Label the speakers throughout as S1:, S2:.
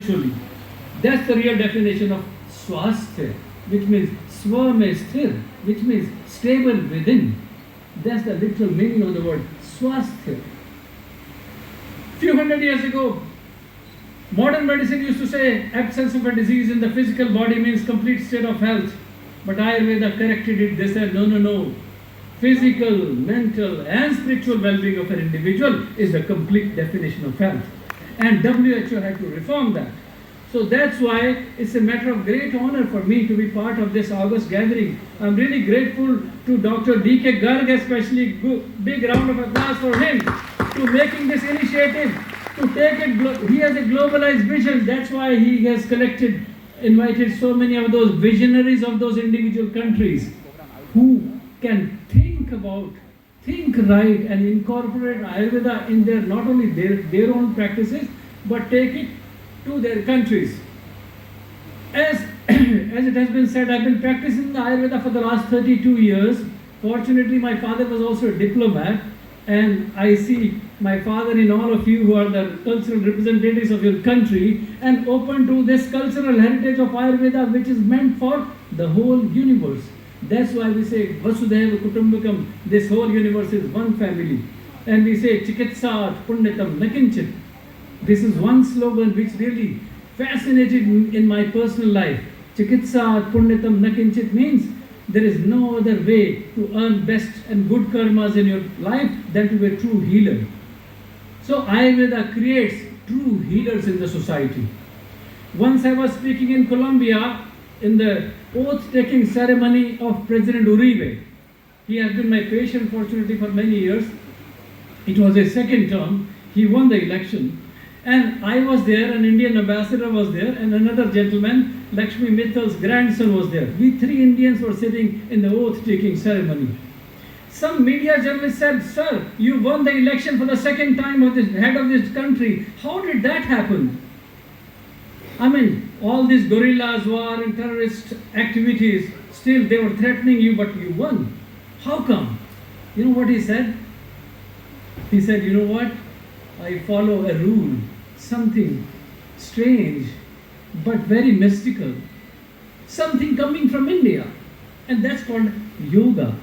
S1: Actually, that's the real definition of swasthya, which means swa mein sthir, which means stable within. That's the literal meaning of the word swasthya. Few hundred years ago, modern medicine used to say absence of a disease in the physical body means complete state of health. But Ayurveda corrected it. They said, no, no, no. Physical, mental, and spiritual well-being of an individual is the complete definition of health. And WHO had to reform that. So that's why it's a matter of great honor for me to be part of this August gathering. I'm really grateful to Dr. D.K. Garg especially. Big round of applause for him to making this initiative, to take it. He has a globalized vision. That's why he has invited so many of those visionaries of those individual countries who can think right and incorporate Ayurveda in their not only their own practices, but take it to their countries. As it has been said, I've been practicing the Ayurveda for the last 32 years. Fortunately, my father was also a diplomat, and I see my father in all of you who are the cultural representatives of your country and open to this cultural heritage of Ayurveda, which is meant for the whole universe. That's why we say Vasudhaiva Kutumbakam, this whole universe is one family. And we say Chikitsat Punyatam Nakinchit. This is one slogan which really fascinated me in my personal life. Chikitsat Punyatam Nakinchit means there is no other way to earn best and good karmas in your life than to be a true healer. So Ayurveda creates true healers in the society. Once I was speaking in Colombia in the oath-taking ceremony of President Uribe. He has been my patient, fortunately, for many years. It was a second term. He won the election. And I was there, an Indian ambassador was there, and another gentleman, Lakshmi Mittal's grandson, was there. We three Indians were sitting in the oath-taking ceremony. Some media journalist said, "Sir, you won the election for the second time of the head of this country. How did that happen?" I mean, all these guerrillas, war and terrorist activities, still they were threatening you, but you won. How come? You know what he said? He said, you know what? I follow a rule, something strange, but very mystical. Something coming from India. And that's called yoga.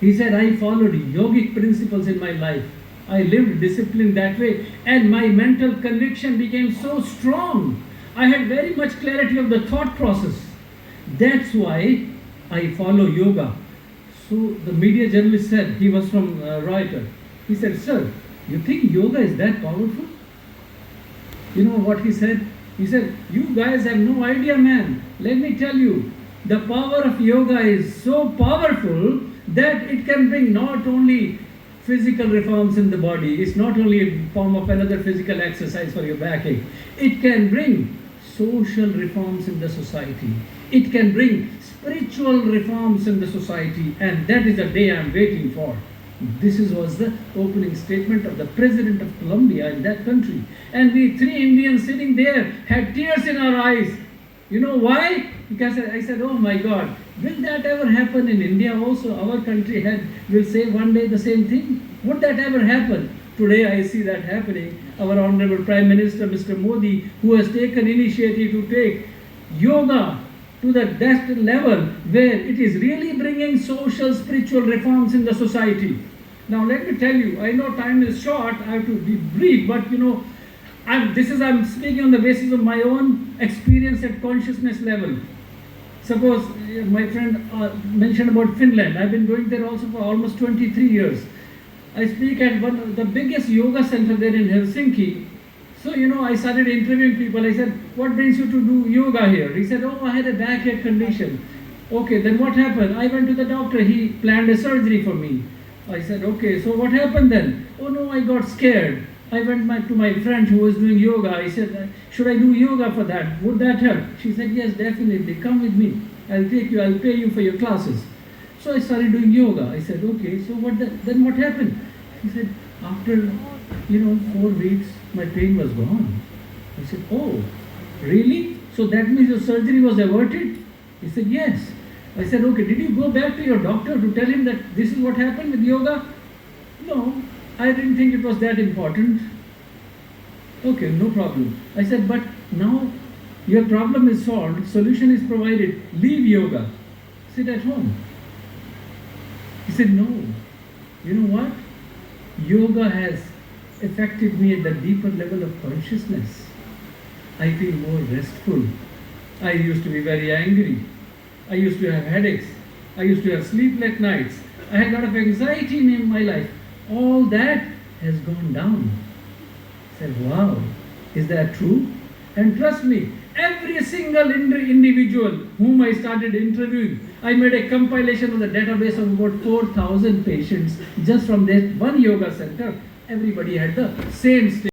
S1: He said, I followed yogic principles in my life. I lived discipline that way. And my mental conviction became so strong. I had very much clarity of the thought process. That's why I follow yoga. So the media journalist said, he was from Reuters. He said, sir, you think yoga is that powerful? You know what he said? He said, you guys have no idea, man. Let me tell you, the power of yoga is so powerful that it can bring not only physical reforms in the body, it's not only a form of another physical exercise for your backache. It can bring social reforms in the society. It can bring spiritual reforms in the society, and that is the day I'm waiting for. This was the opening statement of the President of Colombia in that country. And we three Indians sitting there had tears in our eyes. You know why? Because I said, oh my God, will that ever happen in India also? Our country will say one day the same thing. Would that ever happen? Today I see that happening. Our Honorable Prime Minister, Mr. Modi, who has taken initiative to take yoga to the next level where it is really bringing social, spiritual reforms in the society. Now let me tell you, I know time is short, I have to be brief, but you know, I'm speaking on the basis of my own experience at consciousness level. Suppose my friend mentioned about Finland. I've been going there also for almost 23 years. I speak at one of the biggest yoga center there in Helsinki. So, you know, I started interviewing people. I said, what brings you to do yoga here? He said, oh, I had a backache condition. Okay, then what happened? I went to the doctor. He planned a surgery for me. I said, okay, so what happened then? Oh, no, I got scared. I went to my friend who was doing yoga. I said, should I do yoga for that? Would that help? She said, yes, definitely. Come with me. I'll take you. I'll pay you for your classes. So I started doing yoga. I said, okay, so then what happened? He said, after, 4 weeks, my pain was gone. I said, oh, really? So that means your surgery was averted? He said, yes. I said, okay, did you go back to your doctor to tell him that this is what happened with yoga? No, I didn't think it was that important. Okay, no problem. I said, but Now your problem is solved, solution is provided, leave yoga, sit at home. He said, no. You know what? Yoga has affected me at the deeper level of consciousness. I feel more restful. I used to be very angry. I used to have headaches. I used to have sleepless nights. I had a lot of anxiety in my life. All that has gone down. I said, wow, is that true? And trust me, every single individual whom I started interviewing, I made a compilation of the database of about 4,000 patients just from that one yoga center. Everybody had the same state.